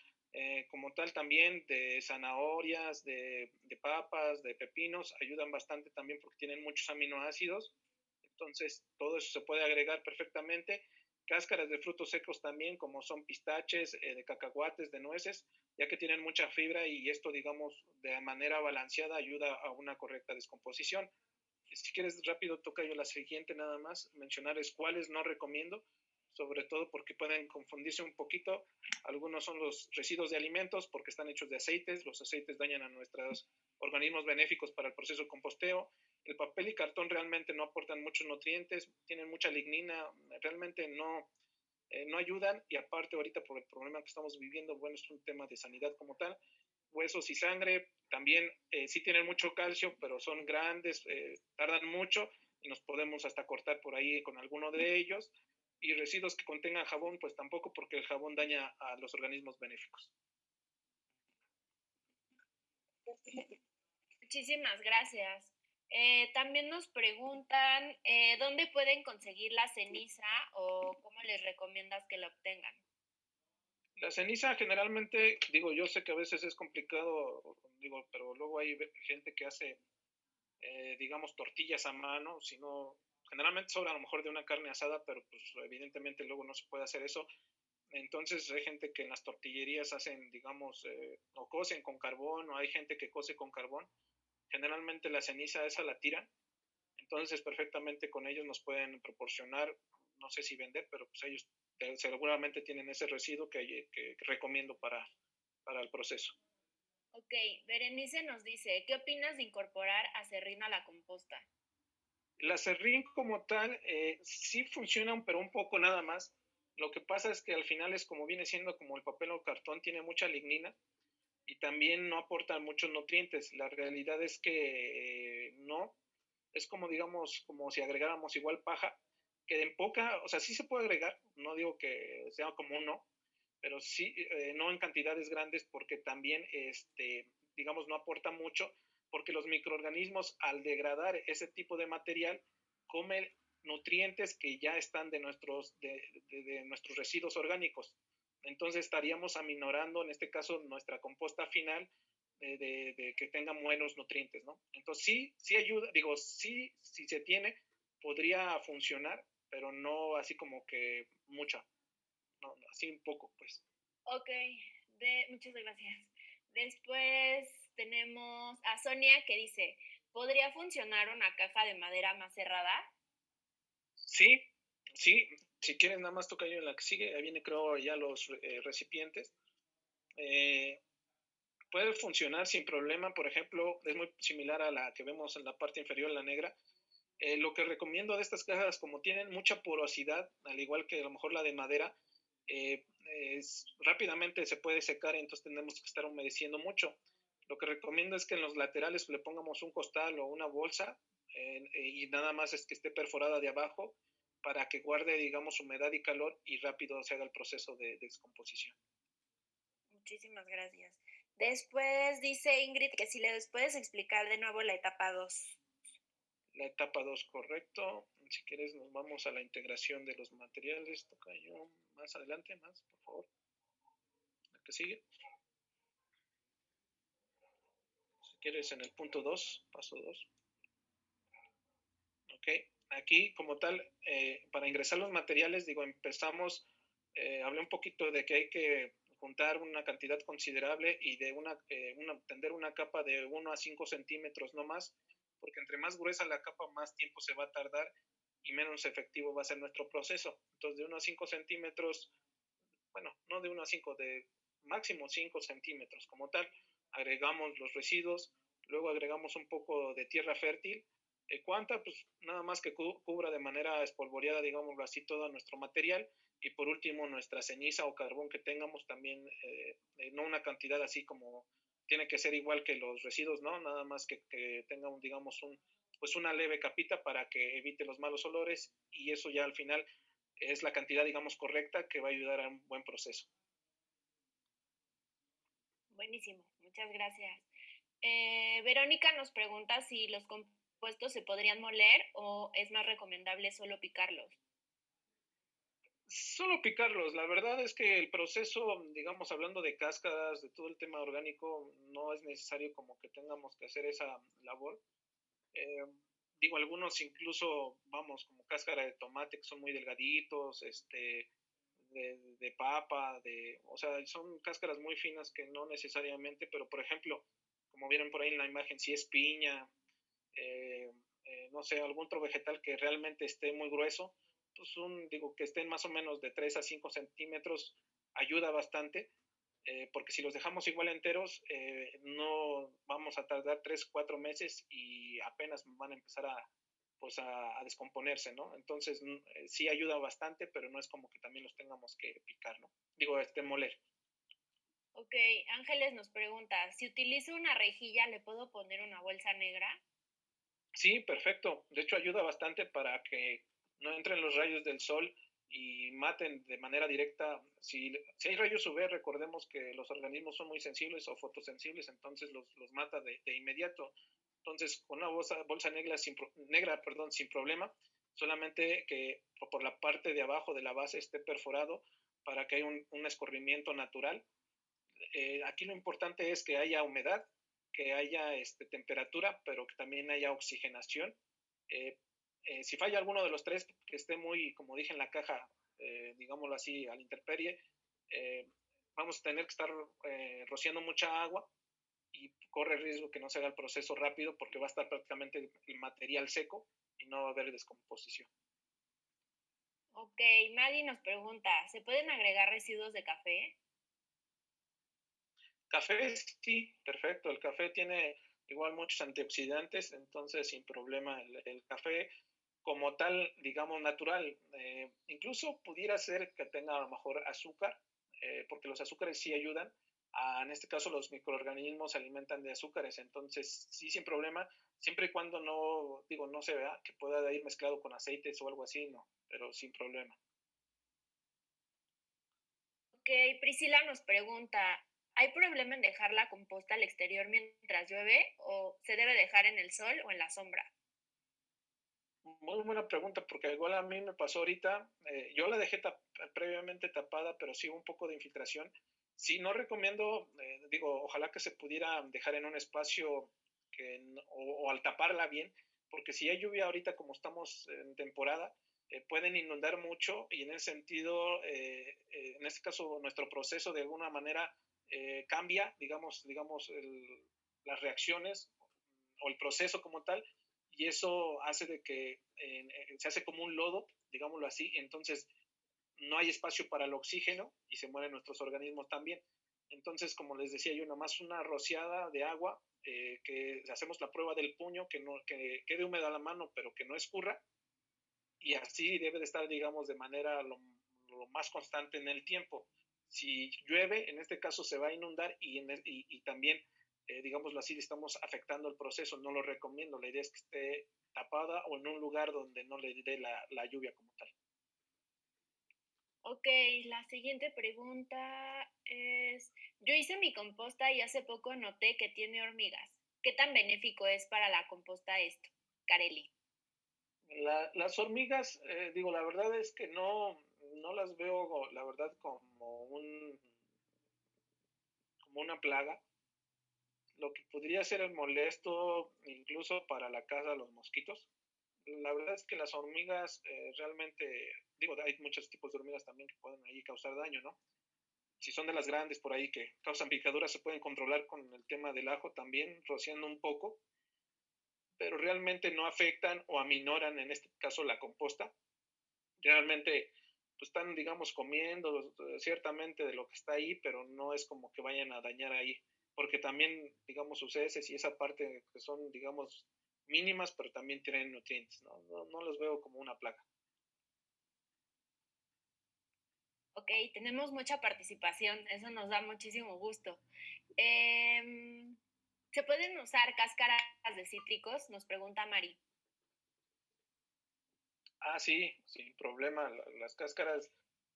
como tal también, de zanahorias, de papas, de pepinos, ayudan bastante también porque tienen muchos aminoácidos, entonces todo eso se puede agregar perfectamente. Cáscaras de frutos secos también, como son pistaches, de cacahuates, de nueces, ya que tienen mucha fibra y esto, digamos, de manera balanceada ayuda a una correcta descomposición. Si quieres rápido, toca yo la siguiente nada más, mencionarles cuáles no recomiendo, sobre todo porque pueden confundirse un poquito. Algunos son los residuos de alimentos porque están hechos de aceites, los aceites dañan a nuestros organismos benéficos para el proceso de composteo. El papel y cartón realmente no aportan muchos nutrientes, tienen mucha lignina, realmente no ayudan, y aparte ahorita por el problema que estamos viviendo, bueno, es un tema de sanidad como tal. Huesos y sangre también sí tienen mucho calcio, pero son grandes, tardan mucho y nos podemos hasta cortar por ahí con alguno de ellos. Y residuos que contengan jabón, pues tampoco, porque el jabón daña a los organismos benéficos. Muchísimas gracias. También nos preguntan dónde pueden conseguir la ceniza o cómo les recomiendas que la obtengan. La ceniza generalmente, digo, yo sé que a veces es complicado, digo, pero luego hay gente que hace, digamos, tortillas a mano, sino generalmente sobra a lo mejor de una carne asada, pero pues evidentemente luego no se puede hacer eso. Entonces hay gente que en las tortillerías hacen, digamos, o cocen con carbón, o hay gente que cose con carbón. Generalmente la ceniza esa la tiran, entonces perfectamente con ellos nos pueden proporcionar, no sé si vender, pero pues ellos seguramente tienen ese residuo que recomiendo para el proceso. Ok, Berenice nos dice, ¿qué opinas de incorporar aserrín a la composta? La aserrín como tal sí funcionan, pero un poco nada más. Lo que pasa es que al final es como viene siendo como el papel o cartón, tiene mucha lignina y también no aporta muchos nutrientes. La realidad es que no, es como digamos, como si agregáramos igual paja, que en poca, o sea, sí se puede agregar, no digo que sea como un no, pero sí, no en cantidades grandes porque también, digamos, no aporta mucho, porque los microorganismos al degradar ese tipo de material comen nutrientes que ya están de nuestros residuos orgánicos. Entonces estaríamos aminorando, en este caso, nuestra composta final de que tenga buenos nutrientes, ¿no? Entonces sí ayuda, digo, sí se tiene, podría funcionar, pero no así como que mucha, no, así un poco, pues. Ok, muchas gracias. Después tenemos a Sonia que dice, ¿podría funcionar una caja de madera más cerrada? Sí, sí, si quieres nada más toca yo en la que sigue, ahí viene creo ya los recipientes. Eh, Puede funcionar sin problema, por ejemplo, es muy similar a la que vemos en la parte inferior, la negra. Lo que recomiendo de estas cajas, como tienen mucha porosidad, al igual que a lo mejor la de madera, rápidamente se puede secar, entonces tenemos que estar humedeciendo mucho. Lo que recomiendo es que en los laterales le pongamos un costal o una bolsa y nada más es que esté perforada de abajo para que guarde, digamos, humedad y calor y rápido se haga el proceso de descomposición. Muchísimas gracias. Después dice Ingrid que si les puedes explicar de nuevo la etapa 2. La etapa 2, correcto. Si quieres, nos vamos a la integración de los materiales. Tocayo, más adelante, más, por favor. La que sigue. Si quieres, en el punto 2, paso 2. Ok, aquí como tal, para ingresar los materiales, digo, empezamos, hablé un poquito de que hay que juntar una cantidad considerable y de tender una capa de 1 a 5 centímetros no más, porque entre más gruesa la capa, más tiempo se va a tardar y menos efectivo va a ser nuestro proceso. Entonces, de 1 a 5 centímetros, bueno, no de 1 a 5, de máximo 5 centímetros como tal, agregamos los residuos, luego agregamos un poco de tierra fértil. ¿Cuánta? Pues nada más que cubra de manera espolvoreada, digámoslo así, todo nuestro material. Y por último, nuestra ceniza o carbón que tengamos también, no una cantidad así como tiene que ser igual que los residuos, ¿no? Nada más que tenga, digamos, pues una leve capita para que evite los malos olores y eso ya al final es la cantidad, digamos, correcta que va a ayudar a un buen proceso. Buenísimo, muchas gracias. Verónica nos pregunta si los compuestos se podrían moler o es más recomendable solo picarlos. Solo picarlos, la verdad es que el proceso, digamos, hablando de cáscaras, de todo el tema orgánico, no es necesario como que tengamos que hacer esa labor. Eh, Digo, algunos incluso, vamos, como cáscara de tomate, que son muy delgaditos, de papa, o sea, son cáscaras muy finas que no necesariamente, pero por ejemplo, como vieron por ahí en la imagen, si es piña, eh, no sé, algún otro vegetal que realmente esté muy grueso, pues digo, que estén más o menos de 3 a 5 centímetros ayuda bastante, porque si los dejamos igual enteros, no vamos a tardar 3 4 meses y apenas van a empezar pues a descomponerse, ¿no? Entonces, sí ayuda bastante, pero no es como que también los tengamos que picar, ¿no? Digo, moler. Ok, Ángeles nos pregunta, si utilizo una rejilla, ¿le puedo poner una bolsa negra? Sí, perfecto. De hecho, ayuda bastante para que no entren los rayos del sol y maten de manera directa. Si hay rayos UV, recordemos que los organismos son muy sensibles o fotosensibles, entonces los mata de inmediato. Entonces, con una bolsa negra, perdón, sin problema, solamente que por la parte de abajo de la base esté perforado para que haya un escurrimiento natural. Aquí lo importante es que haya humedad, que haya temperatura, pero que también haya oxigenación. Eh, si falla alguno de los tres, que esté muy, como dije en la caja, digámoslo así, a la intemperie, eh, vamos a tener que estar rociando mucha agua y corre el riesgo que no se haga el proceso rápido porque va a estar prácticamente el material seco y no va a haber descomposición. Ok, Maggie nos pregunta, ¿se pueden agregar residuos de café? Café, sí, perfecto. El café tiene igual muchos antioxidantes, entonces sin problema el café como tal, digamos, natural. Incluso pudiera ser que tenga a lo mejor azúcar, porque los azúcares sí ayudan. En este caso, los microorganismos se alimentan de azúcares, entonces sí, sin problema, siempre y cuando no, digo, no se vea que pueda ir mezclado con aceites o algo así, no, pero sin problema. Ok, Priscila nos pregunta, ¿hay problema en dejar la composta al exterior mientras llueve o se debe dejar en el sol o en la sombra? Muy buena pregunta, porque igual a mí me pasó ahorita, yo la dejé previamente tapada, pero sí hubo un poco de infiltración. Sí, no recomiendo, digo, ojalá que se pudiera dejar en un espacio o al taparla bien, porque si hay lluvia ahorita como estamos en temporada, pueden inundar mucho y en ese sentido, en este caso, nuestro proceso de alguna manera cambia, digamos las reacciones o el proceso como tal, y eso hace de que se hace como un lodo, digámoslo así, entonces no hay espacio para el oxígeno y se mueren nuestros organismos también. Entonces, como les decía yo, nomás una rociada de agua, que hacemos la prueba del puño, que quede húmeda la mano, pero que no escurra, y así debe de estar, digamos, de manera lo más constante en el tiempo. Si llueve, en este caso se va a inundar y también, digámoslo así, estamos afectando el proceso. No lo recomiendo. La idea es que esté tapada o en un lugar donde no le dé la lluvia como tal. Ok, la siguiente pregunta es, yo hice mi composta y hace poco noté que tiene hormigas. ¿Qué tan benéfico es para la composta esto? Carely. Las hormigas, digo, la verdad es que no las veo, la verdad, como una plaga. Lo que podría ser el molesto incluso para la caza de los mosquitos. La verdad es que las hormigas realmente, digo, hay muchos tipos de hormigas también que pueden ahí causar daño, ¿no? Si son de las grandes por ahí que causan picaduras, se pueden controlar con el tema del ajo también, rociando un poco, pero realmente no afectan o aminoran, en este caso, la composta. Realmente pues están, digamos, comiendo ciertamente de lo que está ahí, pero no es como que vayan a dañar ahí, porque también, digamos, sus heces y esa parte que son, digamos, mínimas, pero también tienen nutrientes, ¿no? No los veo como una plaga. Ok, tenemos mucha participación, eso nos da muchísimo gusto. Em, ¿Se pueden usar cáscaras de cítricos? Nos pregunta Mari. Ah, sí, sin problema. Las cáscaras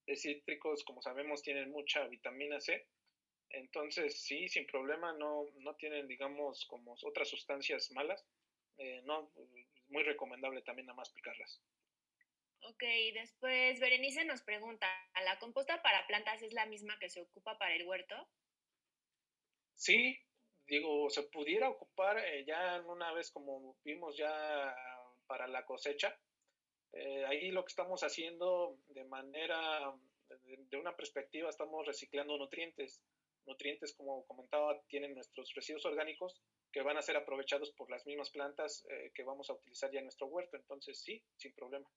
de cítricos, como sabemos, tienen mucha vitamina C. Entonces, sí, sin problema, no tienen, digamos, como otras sustancias malas. No, es muy recomendable también nada más picarlas. Ok, después Berenice nos pregunta, ¿la composta para plantas es la misma que se ocupa para el huerto? Sí, digo, se pudiera ocupar ya una vez como vimos ya para la cosecha. Ahí lo que estamos haciendo de una perspectiva, estamos reciclando nutrientes. Nutrientes, como comentaba, tienen nuestros residuos orgánicos que van a ser aprovechados por las mismas plantas que vamos a utilizar ya en nuestro huerto. Entonces, sí, sin problema.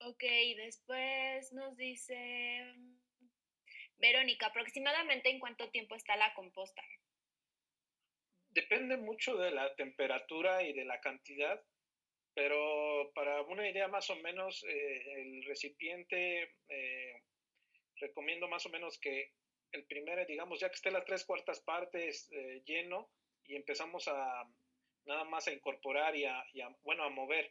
Ok, después nos dice Verónica, ¿aproximadamente en cuánto tiempo está la composta? Depende mucho de la temperatura y de la cantidad, pero para una idea más o menos, el recipiente, recomiendo más o menos que el primero, digamos, ya que esté las tres cuartas partes lleno y empezamos a nada más a incorporar bueno, a mover,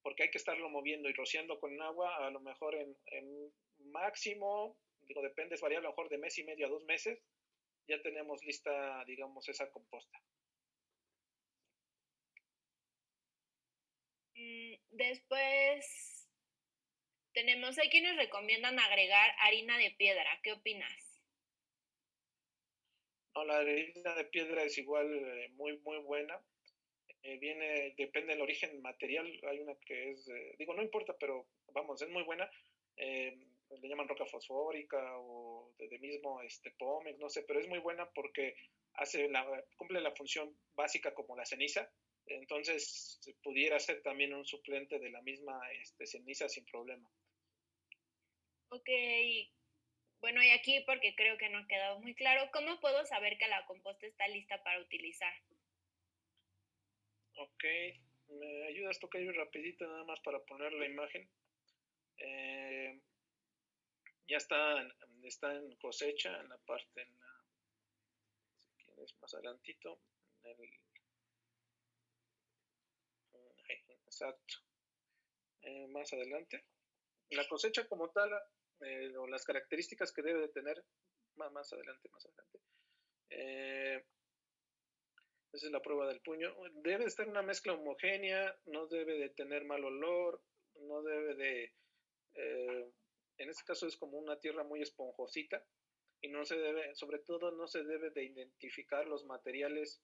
porque hay que estarlo moviendo y rociando con agua, a lo mejor en máximo, digo, depende, es variable, a lo mejor de mes y medio a 2 meses, ya tenemos lista, digamos, esa composta. Después hay quienes recomiendan agregar harina de piedra. ¿Qué opinas? No, la harina de piedra es igual muy buena. Depende del origen material. Hay una que es, digo, no importa, pero vamos, es muy buena. Eh, Le llaman roca fosfórica o de mismo Pómex, no sé, pero es muy buena porque cumple la función básica como la ceniza. Entonces, pudiera ser también un suplente de la misma ceniza sin problema. Ok, bueno, y aquí porque creo que no ha quedado muy claro, ¿cómo puedo saber que la composta está lista para utilizar? Ok, ¿me ayudas, Tocayo, rapidito nada más para poner la imagen? Eh, ya está en cosecha, en la parte, si quieres, más adelantito, exacto, más adelante. La cosecha como tal, o las características que debe de tener, más adelante, eh, esa es la prueba del puño. Debe estar una mezcla homogénea, no debe de tener mal olor, no debe de, eh, en este caso es como una tierra muy esponjosita, y no se debe, sobre todo no se debe de identificar los materiales,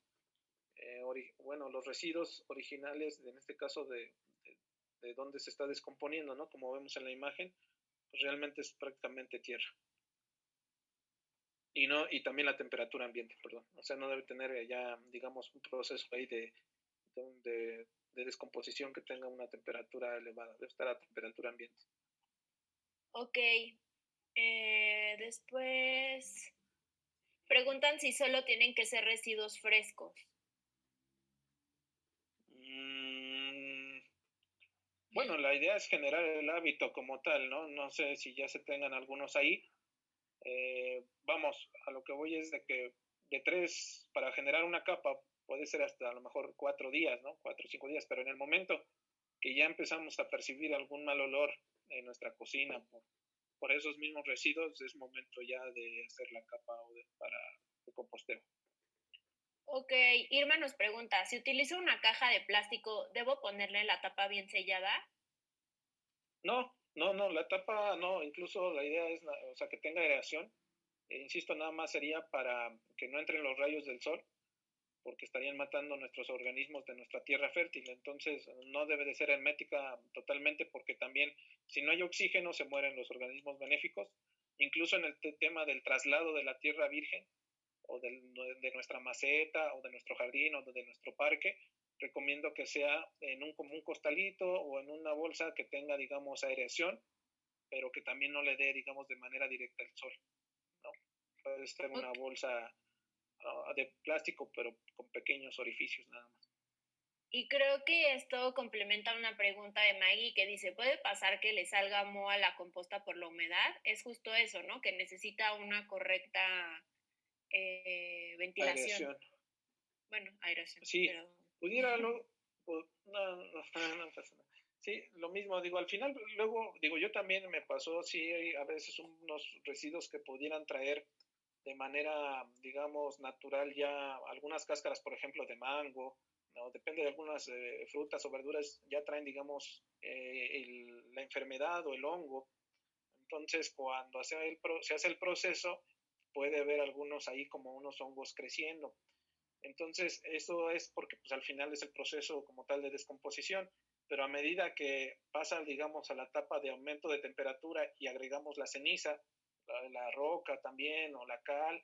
bueno, los residuos originales, en este caso de donde se está descomponiendo, ¿no? Como vemos en la imagen, pues realmente es prácticamente tierra. Y también la temperatura ambiente, perdón. O sea, no debe tener ya, digamos, un proceso ahí de descomposición que tenga una temperatura elevada, debe estar a temperatura ambiente. Ok, después preguntan si solo tienen que ser residuos frescos. Mm, bueno, la idea es generar el hábito como tal, ¿no? No sé si ya se tengan algunos ahí. Vamos, a lo que voy es de que de 3 para generar una capa puede ser hasta a lo mejor 4 días, ¿no? 4 o 5 días, pero en el momento que ya empezamos a percibir algún mal olor en nuestra cocina por esos mismos residuos, es momento ya de hacer la capa para el composteo. Ok, Irma nos pregunta, si utilizo una caja de plástico, ¿debo ponerle la tapa bien sellada? No, no, no, la tapa no, incluso la idea es, o sea, que tenga aireación. Insisto, nada más sería para que no entren los rayos del sol, porque estarían matando nuestros organismos de nuestra tierra fértil. Entonces, no debe de ser hermética totalmente, porque también, si no hay oxígeno, se mueren los organismos benéficos. Incluso en el tema del traslado de la tierra virgen, o de nuestra maceta, o de nuestro jardín, o de nuestro parque, recomiendo que sea en como un costalito o en una bolsa que tenga, digamos, aireación, pero que también no le dé, digamos, de manera directa el sol, ¿no? Puede ser una Ok. bolsa de plástico, pero con pequeños orificios nada más. Y creo que esto complementa una pregunta de Maggie que dice, ¿puede pasar que le salga moho a la composta por la humedad? Es justo eso, ¿no? Que necesita una correcta ventilación. Aireación. Bueno, aeración, Sí, pero... pudiera no, no, no, no pasa nada. Sí, lo mismo, digo, al final, luego, digo, yo también me pasó, sí, a veces unos residuos que pudieran traer de manera, digamos, natural ya algunas cáscaras, por ejemplo, de mango, ¿no? Depende de algunas frutas o verduras, ya traen, digamos, la enfermedad o el hongo. Entonces, cuando se hace el proceso, puede haber algunos ahí como unos hongos creciendo. Entonces, eso es porque pues, al final es el proceso como tal de descomposición, pero a medida que pasa, digamos, a la etapa de aumento de temperatura y agregamos la ceniza, la roca también o la cal,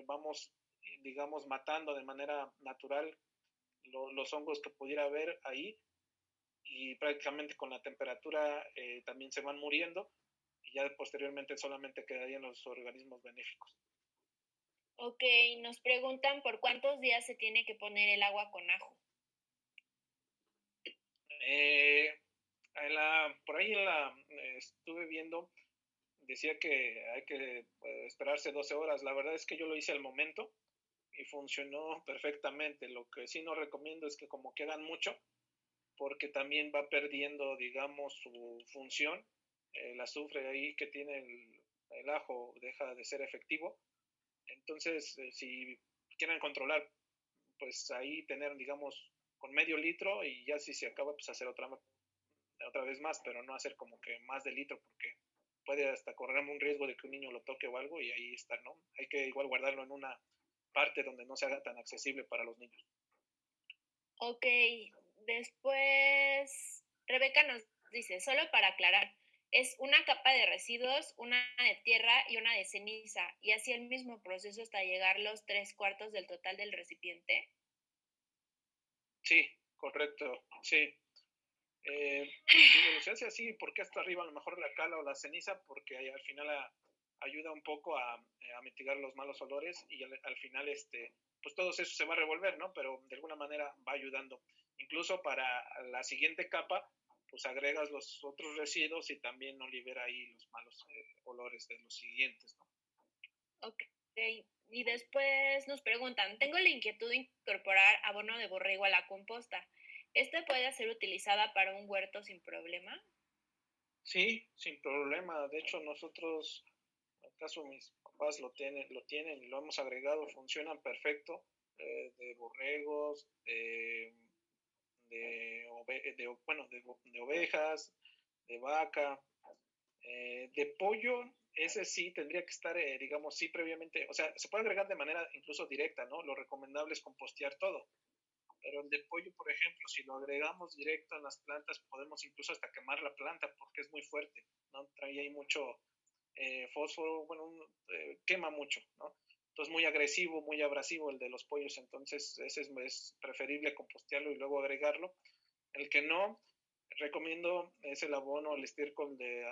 vamos, digamos, matando de manera natural los hongos que pudiera haber ahí y prácticamente con la temperatura también se van muriendo y ya posteriormente solamente quedarían los organismos benéficos. Ok, nos preguntan por cuántos días se tiene que poner el agua con ajo. Eh, por ahí estuve viendo, decía que hay que esperarse 12 horas. La verdad es que yo lo hice al momento y funcionó perfectamente. Lo que sí no recomiendo es que como quedan mucho, porque también va perdiendo, digamos, su función. El azufre ahí que tiene el ajo deja de ser efectivo. Entonces, si quieren controlar, pues ahí tener, digamos, con medio litro y ya si se acaba, pues hacer otra vez más, pero no hacer como que más de litro porque puede hasta correr un riesgo de que un niño lo toque o algo y ahí está, ¿no? Hay que igual guardarlo en una parte donde no se haga tan accesible para los niños. Ok, después Rebeca nos dice, solo para aclarar, es una capa de residuos, una de tierra y una de ceniza, y así el mismo proceso hasta llegar los 3/4 del total del recipiente. Sí, correcto, sí. Digo, se hace así porque hasta arriba a lo mejor la cala o la ceniza porque al final ayuda un poco a mitigar los malos olores y al final pues todo eso se va a revolver, ¿no? Pero de alguna manera va ayudando. Incluso para la siguiente capa, pues agregas los otros residuos y también no libera ahí los malos olores de los siguientes, ¿no? Ok, y después nos preguntan, tengo la inquietud de incorporar abono de borrego a la composta. ¿Este puede ser utilizada para un huerto sin problema? Sí, sin problema. De hecho, nosotros, en caso mis papás lo tienen y lo hemos agregado, funcionan perfecto. De borregos, de ovejas, de vaca, de pollo. Ese sí tendría que estar, digamos, sí previamente, o sea, se puede agregar de manera incluso directa, ¿no? Lo recomendable es compostear todo. Pero el de pollo, por ejemplo, si lo agregamos directo en las plantas, podemos incluso hasta quemar la planta porque es muy fuerte, ¿no? Trae ahí mucho fósforo, bueno, quema mucho, ¿no? Entonces muy agresivo, muy abrasivo el de los pollos, entonces ese es preferible compostearlo y luego agregarlo. El que no, recomiendo es el abono, el estiércol de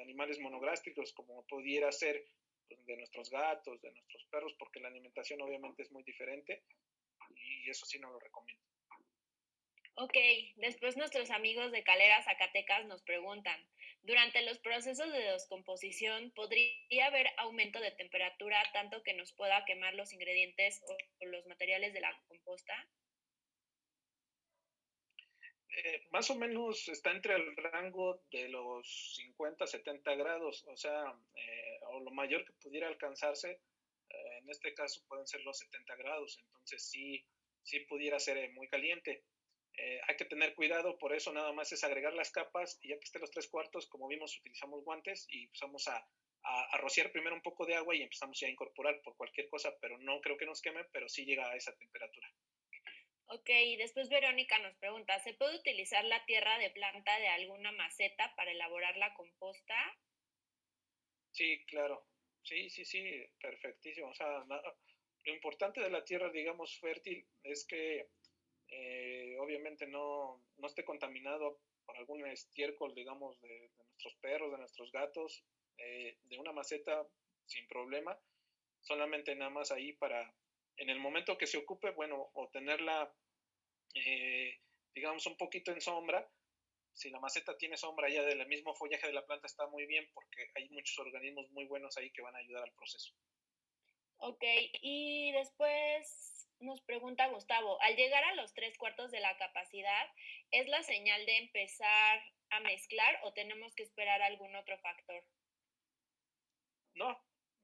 animales monogástricos, como pudiera ser pues, de nuestros gatos, de nuestros perros, porque la alimentación obviamente es muy diferente y eso sí no lo recomiendo. Ok, después nuestros amigos de Calera, Zacatecas nos preguntan, durante los procesos de descomposición, ¿podría haber aumento de temperatura tanto que nos pueda quemar los ingredientes o los materiales de la composta? Más o menos está entre el rango de los 50 70 grados, o sea, o lo mayor que pudiera alcanzarse en En este caso pueden ser los 70 grados, entonces sí pudiera ser muy caliente. Hay que tener cuidado, por eso nada más es agregar las capas y ya que estén los 3/4, como vimos, utilizamos guantes y empezamos a rociar primero un poco de agua y empezamos ya a incorporar por cualquier cosa, pero no creo que nos queme, pero sí llega a esa temperatura. Ok, y después Verónica nos pregunta, ¿se puede utilizar la tierra de planta de alguna maceta para elaborar la composta? Sí, claro. Sí, perfectísimo. O sea, lo importante de la tierra, digamos, fértil es que obviamente no esté contaminado por algún estiércol, digamos, de nuestros perros, de nuestros gatos, de una maceta sin problema, solamente nada más ahí para, en el momento que se ocupe, bueno, o tenerla, eh, digamos, un poquito en sombra. Si la maceta tiene sombra ya del mismo follaje de la planta está muy bien porque hay muchos organismos muy buenos ahí que van a ayudar al proceso. Ok, y después nos pregunta Gustavo, al llegar a los 3/4 de la capacidad, ¿es la señal de empezar a mezclar o tenemos que esperar algún otro factor? No,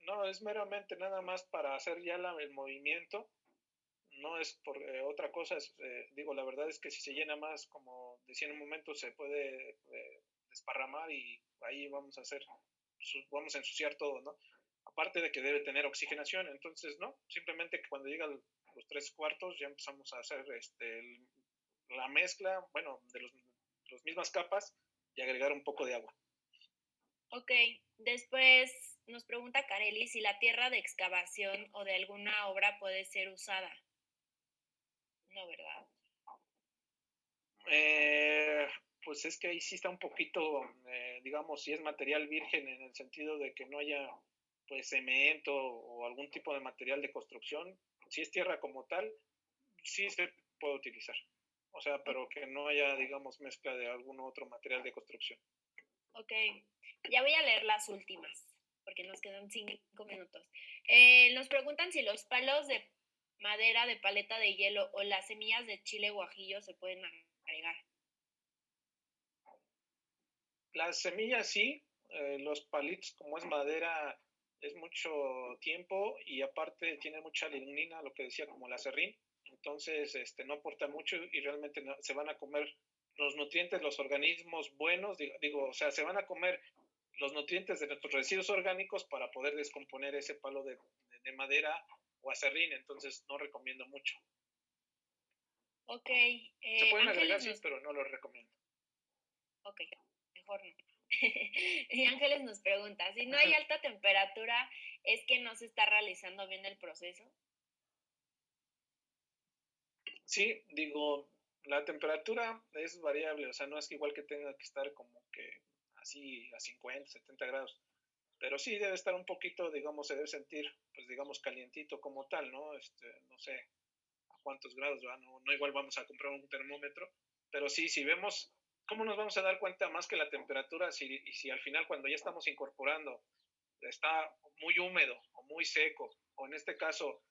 no, es meramente nada más para hacer ya el movimiento, no es por otra cosa, digo, la verdad es que si se llena más, como decía en un momento, se puede desparramar y ahí vamos a hacer, vamos a ensuciar todo, ¿no? Aparte de que debe tener oxigenación, entonces, no, simplemente que cuando llega los 3/4 ya empezamos a hacer la mezcla, bueno, de las mismas capas y agregar un poco de agua. Ok, después nos pregunta Carely si la tierra de excavación o de alguna obra puede ser usada. No, ¿verdad? Eh, pues es que ahí sí está un poquito, digamos, si es material virgen en el sentido de que no haya pues cemento o algún tipo de material de construcción, si es tierra como tal, sí se puede utilizar. O sea, pero que no haya, digamos, mezcla de algún otro material de construcción. Ok, ya voy a leer las últimas, porque nos quedan 5 minutos. Nos preguntan si los palos de madera de paleta de hielo o las semillas de chile guajillo se pueden agregar. Las semillas sí, los palitos como es madera es mucho tiempo y aparte tiene mucha lignina, lo que decía como la serrín, entonces no aporta mucho y realmente se van a comer los nutrientes, los organismos buenos, digo, o sea, se van a comer los nutrientes de nuestros residuos orgánicos para poder descomponer ese palo de madera o acerrín, entonces no recomiendo mucho. Ok, Se pueden agregar, Ángeles sí, nos... pero no los recomiendo. Ok, mejor no. Y Ángeles nos pregunta, si no hay alta temperatura, ¿es que no se está realizando bien el proceso? Sí, digo, la temperatura es variable, o sea, no es que igual que tenga que estar como que así a 50, 70 grados, pero sí debe estar un poquito, digamos, se debe sentir, pues digamos, calientito como tal, ¿no? No sé a cuántos grados, ¿va? No igual vamos a comprar un termómetro, pero sí, si vemos, ¿cómo nos vamos a dar cuenta más que la temperatura si al final cuando ya estamos incorporando está muy húmedo o muy seco, o en este caso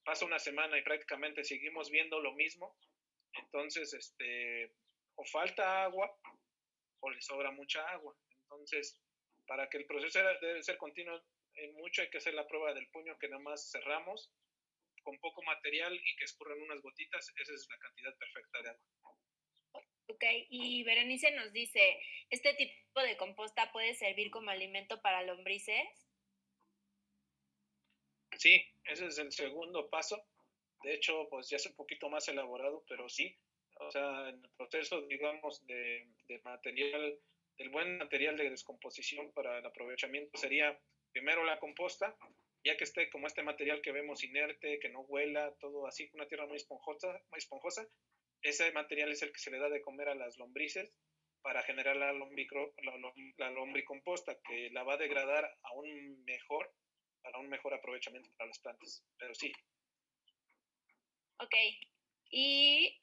pasa una semana y prácticamente seguimos viendo lo mismo, entonces o falta agua o le sobra mucha agua. Entonces, para que el proceso debe ser continuo, mucho hay que hacer la prueba del puño que nomás cerramos con poco material y que escurran unas gotitas, esa es la cantidad perfecta de agua. Ok, y Berenice nos dice, ¿este tipo de composta puede servir como alimento para lombrices? Sí, ese es el segundo paso. De hecho, pues ya es un poquito más elaborado, pero sí. O sea, en el proceso, digamos, de material, del buen material de descomposición para el aprovechamiento sería primero la composta, ya que esté como este material que vemos inerte, que no huela, todo así, una tierra muy esponjosa. Ese material es el que se le da de comer a las lombrices para generar la lombricomposta, que la va a degradar aún mejor para un mejor aprovechamiento para las plantas. Pero sí, Ok, y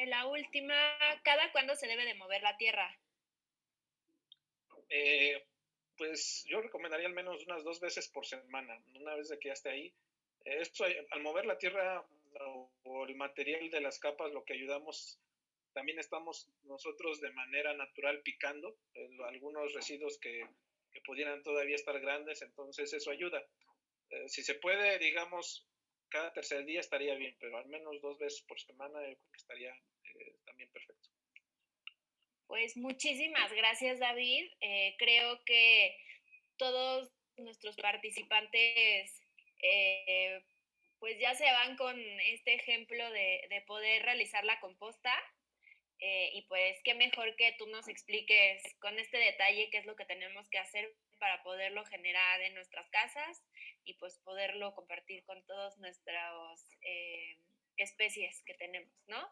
la última, ¿cada cuándo se debe de mover la tierra? eh, pues yo recomendaría al menos unas 2 veces por semana, una vez de que ya esté ahí. Esto, al mover la tierra o el material de las capas, lo que ayudamos, también estamos nosotros de manera natural picando algunos residuos que pudieran todavía estar grandes, entonces eso ayuda. Si se puede, digamos, cada tercer día estaría bien, pero al menos 2 veces por semana yo creo que estaría también perfecto. Pues muchísimas gracias, David. Creo que todos nuestros participantes eh, pues ya se van con este ejemplo de poder realizar la composta. Y pues qué mejor que tú nos expliques con este detalle qué es lo que tenemos que hacer para poderlo generar en nuestras casas y pues poderlo compartir con todas nuestras especies que tenemos, ¿no?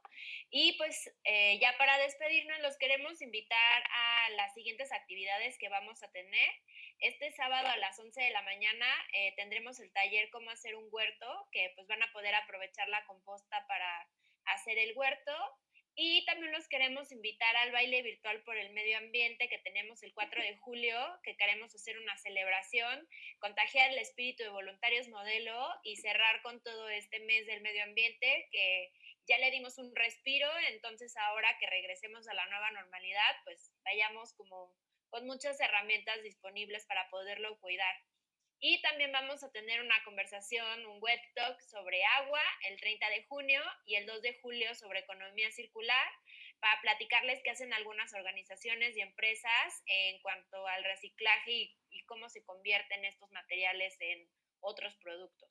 Y pues ya para despedirnos los queremos invitar a las siguientes actividades que vamos a tener. Este sábado a las 11 de la mañana tendremos el taller cómo hacer un huerto, que pues van a poder aprovechar la composta para hacer el huerto. Y también los queremos invitar al baile virtual por el medio ambiente que tenemos el 4 de julio, que queremos hacer una celebración, contagiar el espíritu de voluntarios modelo y cerrar con todo este mes del medio ambiente que ya le dimos un respiro, entonces ahora que regresemos a la nueva normalidad, pues vayamos como con muchas herramientas disponibles para poderlo cuidar. Y también vamos a tener una conversación, un web talk sobre agua el 30 de junio y el 2 de julio sobre economía circular para platicarles qué hacen algunas organizaciones y empresas en cuanto al reciclaje y cómo se convierten estos materiales en otros productos.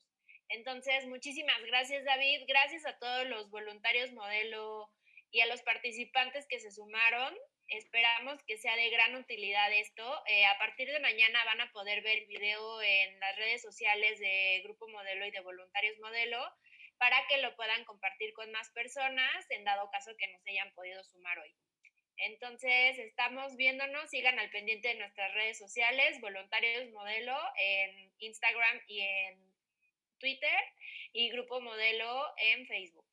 Entonces, muchísimas gracias, David. Gracias a todos los voluntarios modelo y a los participantes que se sumaron. Esperamos que sea de gran utilidad esto. A partir de mañana van a poder ver el video en las redes sociales de Grupo Modelo y de Voluntarios Modelo para que lo puedan compartir con más personas en dado caso que no se hayan podido sumar hoy. Entonces, estamos viéndonos, sigan al pendiente de nuestras redes sociales, Voluntarios Modelo en Instagram y en Twitter y Grupo Modelo en Facebook.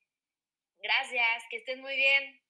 Gracias, que estén muy bien.